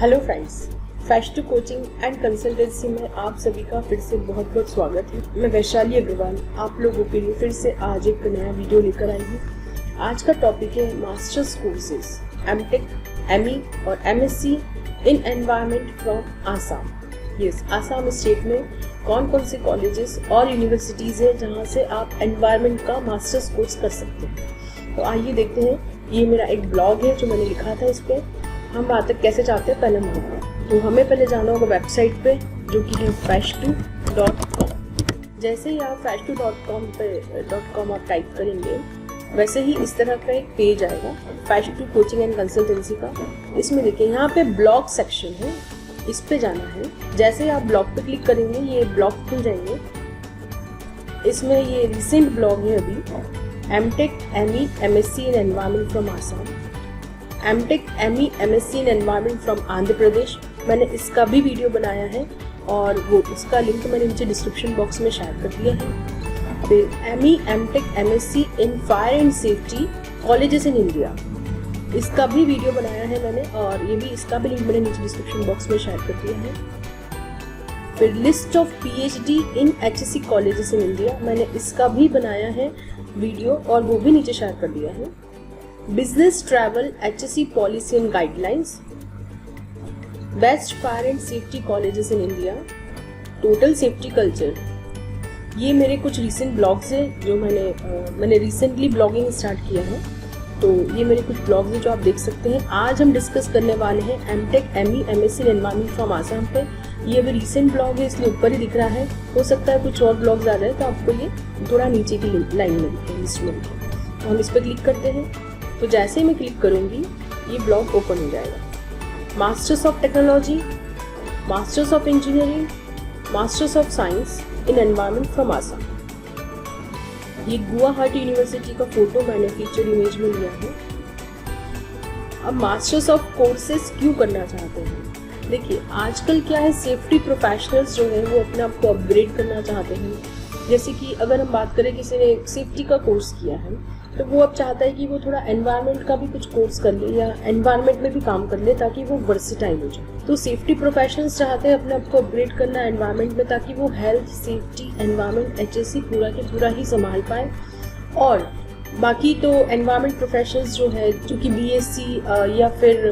Hello friends, फैश2 coaching and consultancy में आप सभी का फिर से बहुत बहुत स्वागत है। मैं वैशाली अग्रवाल आप लोगों के लिए फिर से आज एक नया वीडियो लेकर आई हूँ। आज का टॉपिक है मास्टर्स कोर्सेज एमटेक, एमई और MSc in environment from Assam. Yes, Assam state में कौन कौन से कॉलेजेस और यूनिवर्सिटीज़ हैं जहाँ से आप एनवायरनमेंट का मास्टर्स कोर्स कर सकते हैं। तो आइए देखते हैं। ये मेरा एक ब्लॉग है जो मैंने लिखा था। इस पर हम बात कैसे चाहते हैं पहले हम तो हमें पहले जाना होगा वेबसाइट पे जो कि है fash2.com। जैसे ही आप fash2.com आप टाइप करेंगे वैसे ही इस तरह का एक पेज आएगा fash2 कोचिंग एंड कंसल्टेंसी का। इसमें देखिए यहाँ पे ब्लॉग सेक्शन है, इस पे जाना है। जैसे ही आप ब्लॉग पे क्लिक करेंगे ये ब्लॉग खुल जाएंगे। इसमें ये रिसेंट ब्लॉग है अभी MTech, ME, MSc in environment from Assam, MTech, ME, MSc in environment from Andhra Pradesh. मैंने इसका भी वीडियो बनाया है और वो उसका लिंक मैंने नीचे डिस्क्रिप्शन बॉक्स में शेयर कर दिया है। फिर ME, MTech, MSc in fire and safety colleges in India, इसका भी वीडियो बनाया है मैंने और ये भी इसका भी लिंक मैंने नीचे डिस्क्रिप्शन बॉक्स में शेयर कर दिया है। फिर list of PhD in HSC colleges in India, मैंने इसका भी बनाया है वीडियो और वो भी नीचे शेयर कर दिया है। Business travel HSC policy and guidelines, best fire and safety colleges in India, total safety culture. ये मेरे कुछ रीसेंट ब्लॉग्स हैं जो मैंने रिसेंटली ब्लॉगिंग स्टार्ट किया है। तो ये मेरे कुछ ब्लॉग्स हैं जो आप देख सकते हैं। आज हम डिस्कस करने वाले हैं MTech, ME, MSc in environment from Assam पे। ये अभी रिसेंट ब्लॉग है इसलिए ऊपर ही दिख रहा है, हो सकता है कुछ और ब्लॉग्स आ जाए तो आपको ये थोड़ा नीचे की लाइन में दिखे, लिस्ट में दिखे। तो हम इस पर क्लिक करते हैं। तो जैसे ही मैं क्लिक करूँगी ये ब्लॉग ओपन हो जाएगा। Masters of technology, masters of engineering, masters of science in environment from Assam. ये गुवाहाटी यूनिवर्सिटी का फोटो मैंने फीचर इमेज में लिया है। अब मास्टर्स ऑफ कोर्सेज क्यों करना चाहते हैं? देखिए आजकल क्या है, सेफ्टी प्रोफेशनल्स जो है वो अपने आप को अपग्रेड करना चाहते हैं। जैसे कि अगर हम बात करें किसी ने सेफ्टी का कोर्स किया है तो वो अब चाहता है कि वो थोड़ा एनवायरनमेंट का भी कुछ कोर्स कर ले या एनवायरनमेंट में भी काम कर ले ताकि वो वर्सेटाइल हो जाए। तो सेफ्टी प्रोफेशनल्स चाहते हैं अपने आप को अपग्रेड करना एनवायरनमेंट में ताकि वो हेल्थ, सेफ्टी, एनवायरनमेंट, एचएससी पूरा के पूरा ही संभाल पाए। और बाकी तो एनवायरनमेंट प्रोफेशनल्स जो है जो कि बीएससी या फिर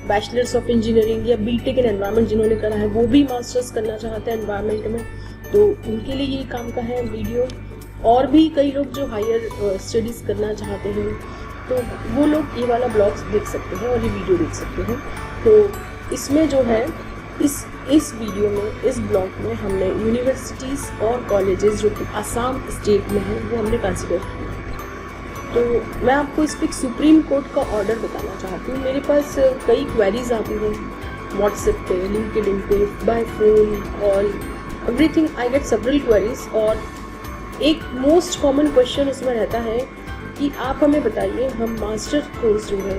बैचलर्स ऑफ इंजीनियरिंग या बीटेक इन एनवायरनमेंट जिन्होंने करा है वो भी मास्टर्स करना चाहते हैं एनवायरनमेंट में, तो उनके लिए ये काम का है वीडियो। और भी कई लोग जो हायर स्टडीज़ करना चाहते हैं तो वो लोग ये वाला ब्लॉग्स देख सकते हैं और ये वीडियो देख सकते हैं। तो इसमें जो है इस वीडियो में, इस ब्लॉग में हमने यूनिवर्सिटीज़ और कॉलेजेस जो कि आसाम स्टेट में हैं वो हमने कंसिडर किया। तो मैं आपको इस पर सुप्रीम कोर्ट का ऑर्डर बताना चाहती हूँ। मेरे पास कई क्वेरीज आती हैं व्हाट्सएप पे, लिंक्डइन पे, by phone, call, everything. I get several queries और एक मोस्ट कॉमन क्वेश्चन इसमें रहता है कि आप हमें बताइए हम मास्टर कोर्स जो है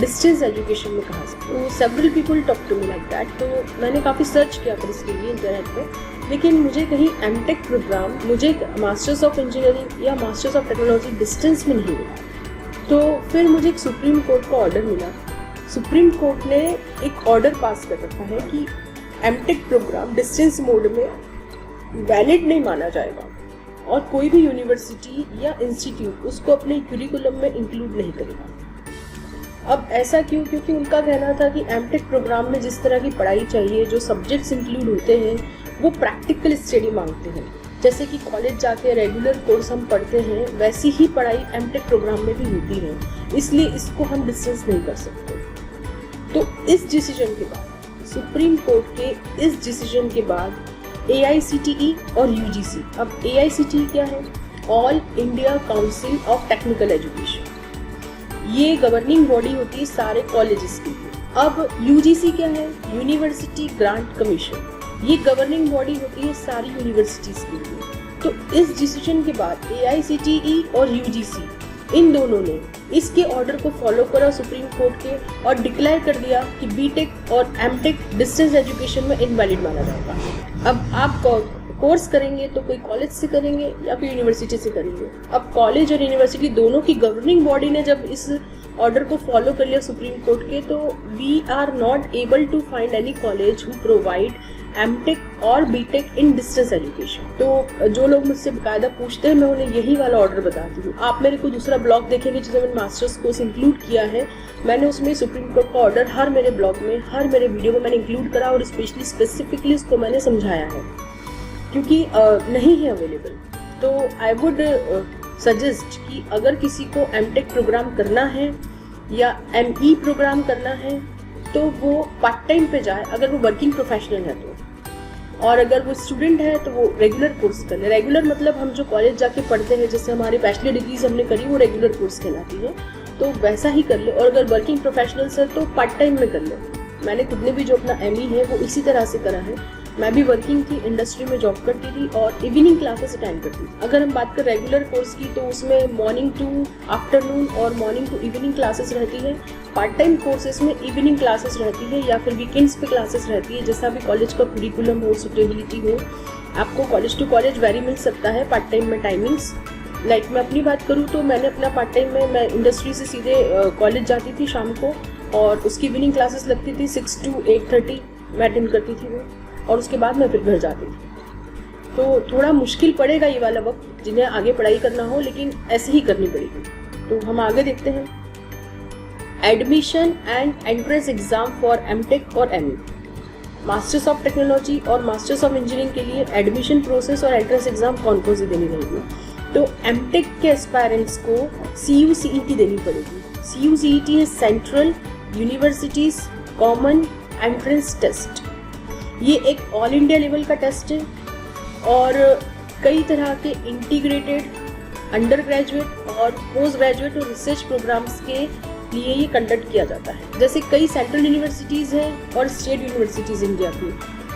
डिस्टेंस एजुकेशन में कहाँ से। तो several people talk to me like that. तो मैंने काफ़ी सर्च किया फिर इसके लिए इंटरनेट पे, लेकिन मुझे कहीं एमटेक प्रोग्राम, मुझे मास्टर्स ऑफ इंजीनियरिंग या मास्टर्स ऑफ टेक्नोलॉजी डिस्टेंस में नहीं मिला। तो फिर मुझे एक सुप्रीम कोर्ट का ऑर्डर मिला। सुप्रीम कोर्ट ने एक ऑर्डर पास कर रखा है कि एमटेक प्रोग्राम डिस्टेंस मोड में वैलिड नहीं माना जाएगा और कोई भी यूनिवर्सिटी या इंस्टीट्यूट उसको अपने करिकुलम में इंक्लूड नहीं करेगा। अब ऐसा क्यों? क्योंकि उनका कहना था कि एमटेक प्रोग्राम में जिस तरह की पढ़ाई चाहिए, जो सब्जेक्ट्स इंक्लूड होते हैं वो प्रैक्टिकल स्टडी मांगते हैं। जैसे कि कॉलेज जाके रेगुलर कोर्स हम पढ़ते हैं वैसी ही पढ़ाई एमटेक प्रोग्राम में भी होती है, इसलिए इसको हम डिस्टेंस नहीं कर सकते। तो इस डिसीजन के बाद, सुप्रीम कोर्ट के इस डिसीजन के बाद AICTE और UGC, अब AICTE क्या है? All India council of technical education, ये गवर्निंग बॉडी होती है सारे कॉलेजेस की। अब UGC क्या है? यूनिवर्सिटी ग्रांट कमीशन, ये गवर्निंग बॉडी होती है सारी यूनिवर्सिटीज के लिए। तो इस डिसीजन के बाद AICTE और UGC इन दोनों ने इसके ऑर्डर को फॉलो करा सुप्रीम कोर्ट के और डिक्लेयर कर दिया कि बीटेक और एमटेक डिस्टेंस एजुकेशन में इनवैलिड माना जाएगा। अब आप कोर्स करेंगे तो कोई कॉलेज से करेंगे या फिर यूनिवर्सिटी से करेंगे। अब कॉलेज और यूनिवर्सिटी दोनों की गवर्निंग बॉडी ने जब इस ऑर्डर को फॉलो कर लिया सुप्रीम कोर्ट के, तो we are not able to find any college who provide MTech और बीटेक इन डिस्टेंस एजुकेशन। तो जो लोग मुझसे बाकायदा पूछते हैं मैं उन्हें यही वाला ऑर्डर बताती हूँ। आप मेरे को दूसरा ब्लॉग देखेंगे जिसमें मैंने मास्टर्स कोर्स इंक्लूड किया है, मैंने उसमें सुप्रीम कोर्ट का ऑर्डर हर मेरे ब्लॉग में, हर मेरे वीडियो में मैंने इंक्लूड करा और स्पेसिफिकली उसको मैंने समझाया है, क्योंकि नहीं है अवेलेबल। तो आई वुड सजेस्ट कि अगर किसी को एमटेक प्रोग्राम करना है या एमई प्रोग्राम करना है तो वो पार्ट टाइम पे जाए, अगर वो वर्किंग प्रोफेशनल है तो, और अगर वो स्टूडेंट है तो वो रेगुलर कोर्स कर ले। रेगुलर मतलब हम जो कॉलेज जाके पढ़ते हैं, जैसे हमारी बैचलर डिग्रीज हमने करी, वो रेगुलर कोर्स कहलाती है, तो वैसा ही कर ले। और अगर वर्किंग प्रोफेशनल्स है तो पार्ट टाइम में कर ले। मैंने खुद ने भी जो अपना एमई है वो इसी तरह से करा है। मैं भी वर्किंग थी, इंडस्ट्री में जॉब करती थी और इवनिंग क्लासेस अटेंड करती थी। अगर हम बात करें रेगुलर कोर्स की तो उसमें मॉर्निंग टू आफ्टरनून और मॉर्निंग टू इवनिंग क्लासेस रहती है। पार्ट टाइम कोर्सेज में इवनिंग क्लासेस रहती है या फिर वीकेंड्स पे क्लासेस रहती है, जैसा भी कॉलेज का कुरिकुलम हो, सुटेबिलिटी हो। आपको कॉलेज टू कॉलेज वेरी मिल सकता है पार्ट टाइम में टाइमिंग्स। लाइक मैं अपनी बात करूँ तो मैंने अपना पार्ट टाइम में, मैं इंडस्ट्री से सीधे कॉलेज जाती थी शाम को, और उसकी इवनिंग क्लासेस लगती थी 6 to 8:30 मैं अटेंड करती थी वो, और उसके बाद मैं फिर घर जाती थी। तो थोड़ा मुश्किल पड़ेगा ये वाला वक्त जिन्हें आगे पढ़ाई करना हो, लेकिन ऐसे ही करनी पड़ेगी। तो हम आगे देखते हैं। Admission and entrance exam for MTech और एमई। मास्टर्स ऑफ टेक्नोलॉजी और मास्टर्स ऑफ इंजीनियरिंग के लिए एडमिशन प्रोसेस और एंट्रेंस एग्जाम कौन कौन सी देनी रहेगी? तो एमटेक के एस्पायरेंट्स को CUCET देनी पड़ेगी। CUCET है central universities common entrance test. ये एक ऑल इंडिया लेवल का टेस्ट है और कई तरह के इंटीग्रेटेड अंडर ग्रेजुएट और पोस्ट ग्रेजुएट और रिसर्च प्रोग्राम्स के लिए ये कंडक्ट किया जाता है। जैसे कई सेंट्रल यूनिवर्सिटीज़ हैं और स्टेट यूनिवर्सिटीज़ इंडिया की,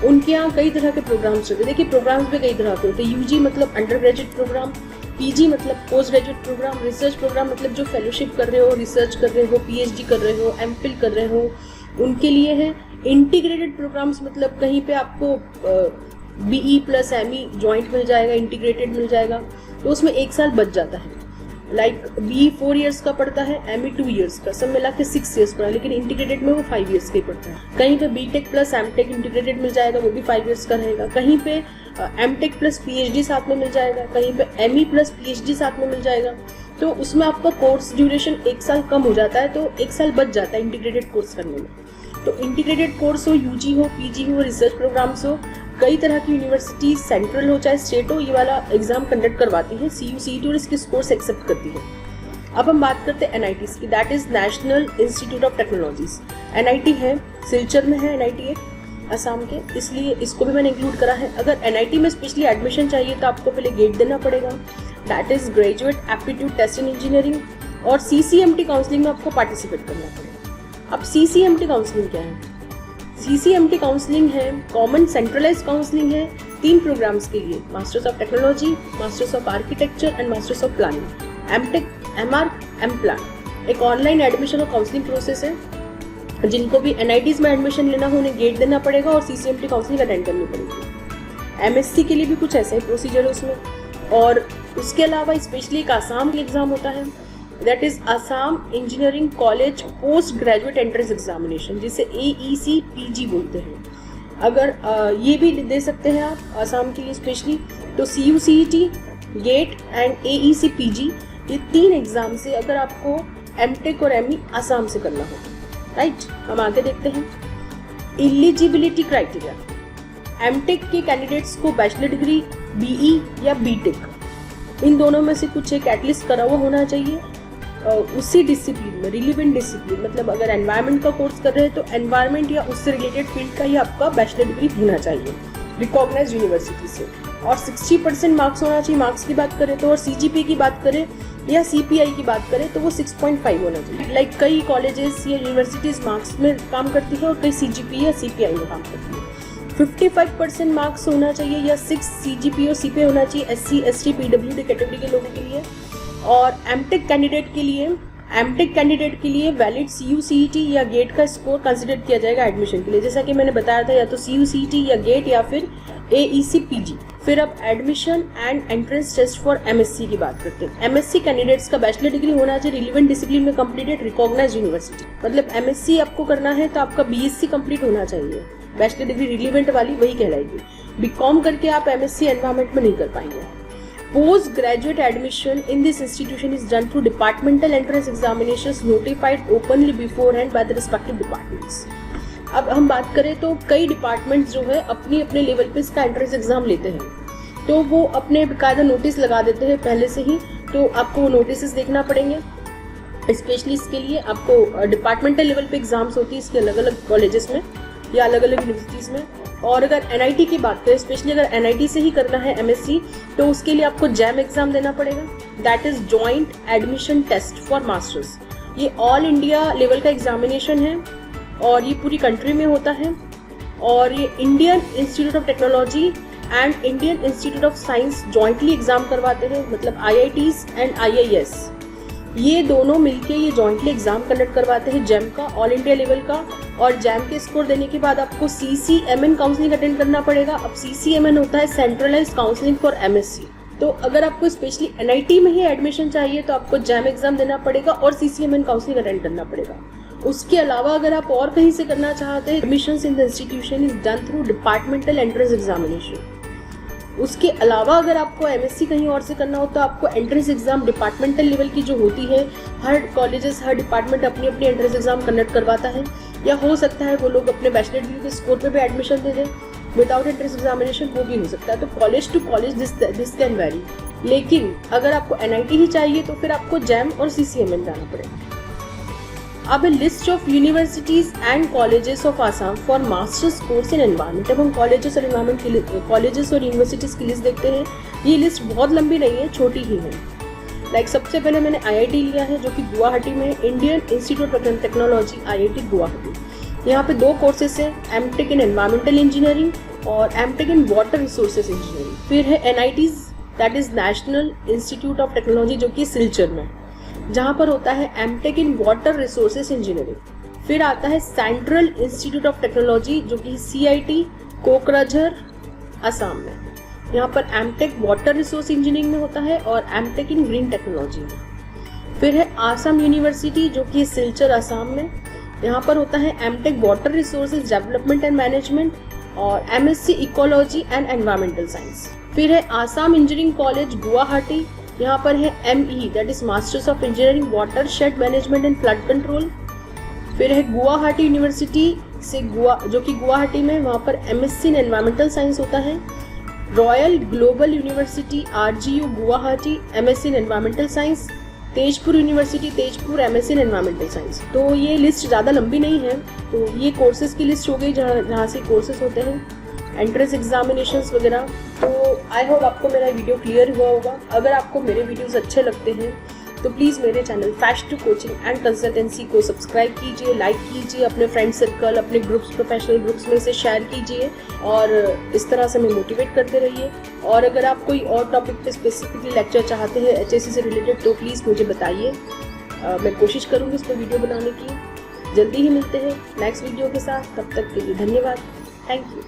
उनके यहाँ कई तरह के प्रोग्राम्स होते हैं। देखिए प्रोग्राम्स भी कई तरह के होते हैं। UG मतलब अंडर ग्रेजुएट प्रोग्राम, PG मतलब post graduate programme, research programme मतलब जो फेलोशिप कर रहे हो, रिसर्च कर रहे हो, PhD कर रहे हो, MPhil कर रहे हो, उनके लिए है। इंटीग्रेटेड प्रोग्राम्स मतलब कहीं पे आपको BE प्लस ME जॉइंट मिल जाएगा, इंटीग्रेटेड मिल जाएगा, तो उसमें 1 साल बच जाता है। लाइक BE 4 इयर्स का पड़ता है, ME 2 इयर्स का, सब मिला के 6 इयर्स पड़ा, लेकिन इंटीग्रेटेड में वो 5 इयर्स का ही पड़ता है। कहीं पे BTech प्लस MTech इंटीग्रेटेड मिल जाएगा, वो भी 5 इयर्स का रहेगा। कहीं पे MTech प्लस PhD साथ में मिल जाएगा, कहीं पे ME प्लस PhD साथ में मिल जाएगा। तो उसमें आपका कोर्स ड्यूरेशन 1 साल कम हो जाता है, तो 1 साल बच जाता है इंटीग्रेटेड कोर्स करने में। तो इंटीग्रेटेड कोर्स हो, UG हो, PG हो, रिसर्च प्रोग्राम्स हो, कई तरह की यूनिवर्सिटीज सेंट्रल हो चाहे स्टेट हो, ये वाला एग्जाम कंडक्ट करवाती है CUCET और इसके स्कोर्स एक्सेप्ट करती है। अब हम बात करते हैं NITs की, that is national institute of technologies. NIT है, सिलचर में है NIT एक असम के, इसलिए इसको भी मैंने इंक्लूड करा है। अगर NIT में स्पेशली एडमिशन चाहिए तो आपको पहले गेट देना पड़ेगा, that is graduate aptitude test in engineering, और CCMT काउंसलिंग में आपको पार्टिसिपेट करना पड़ेगा। अब CCMT काउंसलिंग क्या है? CCMT काउंसलिंग है कॉमन सेंट्रलाइज काउंसलिंग है 3 प्रोग्राम्स के लिए, masters of technology, masters of architecture and masters of planning. MTech, MArch, MPlan एक ऑनलाइन एडमिशन और काउंसलिंग प्रोसेस है। जिनको भी NITs में एडमिशन लेना हो उन्हें गेट देना पड़ेगा और CCMT काउंसलिंग अटेंड करनी पड़ेगी। MSc के लिए भी कुछ ऐसा ही प्रोसीजर है उसमें। और उसके अलावा स्पेशली एक आसाम का एग्जाम होता है, that is Assam engineering college post graduate entrance examination, जिसे AEC-PG बोलते हैं। अगर ये भी दे सकते हैं आप आसाम के लिए स्पेशली, तो CUCET, गेट एंड AEC-PG, ये 3 एग्जाम से अगर आपको MTech और ME आसाम से करना हो, राइट। हम आगे देखते हैं एलिजिबिलिटी क्राइटेरिया। MTech के कैंडिडेट्स को बैचलर डिग्री, BE या BTech, इन दोनों में से कुछ एक एटलीस्ट करा हुआ होना चाहिए उसी डिसिप्लिन में, रिलेवेंट डिसिप्लिन। मतलब अगर एनवायरनमेंट का कोर्स कर रहे हैं तो एनवायरनमेंट या उससे रिलेटेड फील्ड का ही आपका बैचलर डिग्री होना चाहिए रिकॉग्नाइज्ड यूनिवर्सिटी से, और 60% मार्क्स होना चाहिए। मार्क्स की बात करें तो, और CGPA की बात करें या CPI की बात करें तो वो 6.5 होना चाहिए। लाइक कई कॉलेजेस या यूनिवर्सिटीज मार्क्स में काम करती है और कई CGPA या CPI में काम करती है। 55% मार्क्स होना चाहिए या 6 CGPA और CPI होना चाहिए SC, ST, PWD कैटेगरी के लोगों के लिए। और MTech कैंडिडेट के लिए वैलिड CUCET या गेट का स्कोर कंसिडर किया जाएगा एडमिशन के लिए। जैसा कि मैंने बताया था, या तो CUCET या गेट या फिर AEC PG। फिर अब admission and entrance test for MSc की बात करते हैं। MSc कैंडिडेट्स का बैचलर डिग्री होना चाहिए रिलेवेंट डिसिप्लिन में कंप्लीटेड रिकॉग्नाइज्ड यूनिवर्सिटी। मतलब MSc आपको करना है तो आपका BSc कंप्लीट होना चाहिए, बैचलर डिग्री रिलेवेंट वाली वही कहलाएगी। BCom करके आप MSc एनवायरमेंट में नहीं कर पाएंगे। Post graduate admission in this institution is done through departmental entrance examinations notified openly beforehand by the respective departments. अब हम बात करें तो कई डिपार्टमेंट्स जो है अपने अपने लेवल पे इसका एंट्रेंस एग्जाम लेते हैं, तो वो अपने बाकायदा नोटिस लगा देते हैं पहले से ही, तो आपको वो नोटिस देखना पड़ेंगे। स्पेशली इसके लिए आपको डिपार्टमेंटल लेवल पे एग्जाम्स होती है इसके अलग अलग कॉलेजेस में या अलग अलग यूनिवर्सिटीज़ में। और अगर NIT की बात करें, स्पेशली अगर NIT से ही करना है MSc, तो उसके लिए आपको JAM एग्जाम देना पड़ेगा, that is joint admission test for masters. ये ऑल इंडिया लेवल का एग्जामिनेशन है और ये पूरी कंट्री में होता है, और ये Indian institute of technology and Indian institute of science jointly exam करवाते हैं। मतलब IITs एंड IIS ये दोनों मिलके ये जॉइंटली एग्जाम कंडक्ट करवाते हैं JAM का, ऑल इंडिया लेवल का। और JAM के स्कोर देने के बाद आपको CCMN काउंसलिंग अटेंड करना पड़ेगा। अब CCMN होता है सेंट्रलाइज्ड काउंसलिंग फॉर MSc। तो अगर आपको स्पेशली NIT में ही एडमिशन चाहिए तो आपको JAM एग्जाम देना पड़ेगा और CCMN काउंसलिंग अटेंड करना पड़ेगा। उसके अलावा अगर आप और कहीं से करना चाहते हैं, admissions in the institution is done through departmental entrance examination. उसके अलावा अगर आपको MSc कहीं और से करना हो तो आपको एंट्रेंस एग्जाम डिपार्टमेंटल लेवल की जो होती है, हर कॉलेजेस हर डिपार्टमेंट अपनी अपनी एंट्रेंस एग्जाम कंडक्ट करवाता है, या हो सकता है वो लोग अपने बैचलर डिग्री के स्कोर पे भी एडमिशन दे दें विदाउट एंट्रेंस एग्जामिनेशन, वो भी हो सकता है। तो college to college this can vary. लेकिन अगर आपको NIT ही चाहिए तो फिर आपको JAM और CCMN जाना पड़ेगा। अब list of universities and colleges of Assam for masters course in environment. अब हम कॉलेजेस और कॉलेजेस और यूनिवर्सिटीज की लिस्ट देखते हैं। ये लिस्ट बहुत लंबी नहीं है, छोटी ही है। सबसे पहले मैंने IIT लिया है जो कि गुवाहाटी में, Indian institute of technology IIT Guwahati. यहाँ पे 2 कोर्सेस हैं, MTech इन एनवायरमेंटल इंजीनियरिंग और MTech in water resources engineering. फिर है NITs, that is national institute of technology जो कि सिलचर में, जहाँ पर होता है MTech in water resources engineering. फिर आता है सेंट्रल इंस्टीट्यूट ऑफ टेक्नोलॉजी जो कि CIT कोकराझार असम में, यहाँ पर MTech वाटर रिसोर्स इंजीनियरिंग में होता है और MTech इन ग्रीन टेक्नोलॉजी में। फिर है आसाम यूनिवर्सिटी जो कि सिलचर असम में, यहाँ पर होता है MTech water resources development and management और MSc ecology and environmental science. फिर है आसाम इंजीनियरिंग कॉलेज गुवाहाटी, यहाँ पर है ME that is masters of engineering water shade management and flood control. फिर है गुवाहाटी यूनिवर्सिटी से जो कि गुवाहाटी में, वहाँ पर MSc इन एनवायरमेंटल साइंस होता है। Royal global university RGU Guwahati MSc in environmental science. Tezpur university Tezpur MSc in environmental science. तो ये लिस्ट ज़्यादा लंबी नहीं है, तो ये कोर्सेज की लिस्ट हो गई जहाँ से कोर्सेज होते हैं, एंट्रेंस एग्जामिनेशंस वगैरह। तो आई होप आपको मेरा वीडियो क्लियर हुआ होगा। अगर आपको मेरे वीडियोस अच्छे लगते हैं तो प्लीज़ मेरे channel FAST2 coaching and consultancy को सब्सक्राइब कीजिए, लाइक कीजिए, अपने फ्रेंड सर्कल, अपने ग्रुप्स, प्रोफेशनल ग्रुप्स में इसे शेयर कीजिए और इस तरह से हमें मोटिवेट करते रहिए। और अगर आप कोई और टॉपिक पे स्पेसिफिकली लेक्चर चाहते हैं HSC से रिलेटेड तो प्लीज़ मुझे बताइए, मैं कोशिश करूँगी इस पर वीडियो बनाने की। जल्दी ही मिलते हैं नेक्स्ट वीडियो के साथ, तब तक के लिए धन्यवाद, थैंक यू।